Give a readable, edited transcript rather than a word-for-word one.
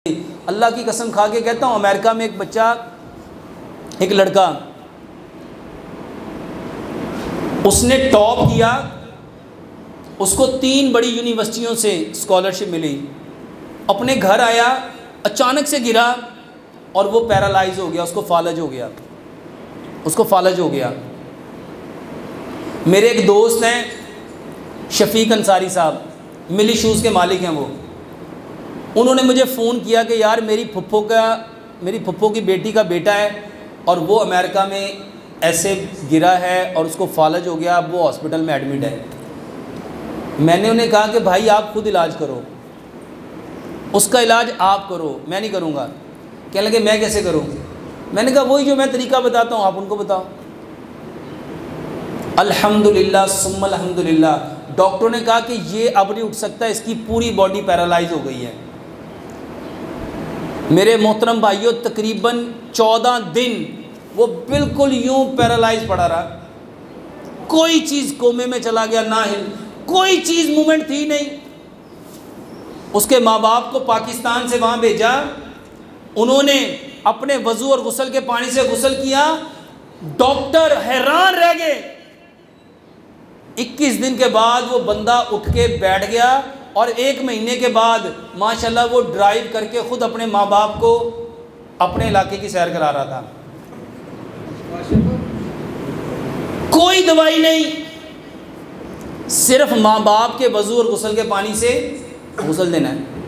अल्लाह की कसम खा के कहता हूँ, अमेरिका में एक बच्चा, एक लड़का, उसने टॉप किया, उसको 3 बड़ी यूनिवर्सिटियों से स्कॉलरशिप मिली। अपने घर आया, अचानक से गिरा और वो पैरालाइज हो गया, उसको फालज हो गया। मेरे एक दोस्त हैं शफीक अंसारी साहब, मिली शूज़ के मालिक हैं वो। उन्होंने मुझे फ़ोन किया कि यार मेरी फुप्पो की बेटी का बेटा है और वो अमेरिका में ऐसे गिरा है और उसको फालज हो गया, अब वो हॉस्पिटल में एडमिट है। मैंने उन्हें कहा कि भाई आप खुद इलाज करो, उसका इलाज आप करो, मैं नहीं करूँगा। कहने लगे मैं कैसे करूँ? मैंने कहा वही जो मैं तरीका बताता हूँ आप उनको बताओ। अल्हम्दुलिल्लाह सुम्मा अल्हम्दुलिल्लाह, डॉक्टरों ने कहा कि ये अब नहीं उठ सकता, इसकी पूरी बॉडी पैरालाइज हो गई है। मेरे मोहतरम भाइयों, तकरीबन 14 दिन वो बिल्कुल यूं पैरालाइज पड़ा रहा, कोई चीज़ कोमे में चला गया, ना हिल, कोई चीज़ मूवमेंट थी नहीं। उसके माँ बाप को पाकिस्तान से वहाँ भेजा, उन्होंने अपने वज़ू और गुस्ल के पानी से गुस्ल किया, डॉक्टर हैरान रह गए। 21 दिन के बाद वो बंदा उठ के बैठ गया और 1 महीने के बाद माशाल्लाह वो ड्राइव करके ख़ुद अपने माँ बाप को अपने इलाके की सैर करा रहा था। कोई दवाई नहीं, सिर्फ माँ बाप के वज़ू और गुस्ल के पानी से गुस्ल देना है।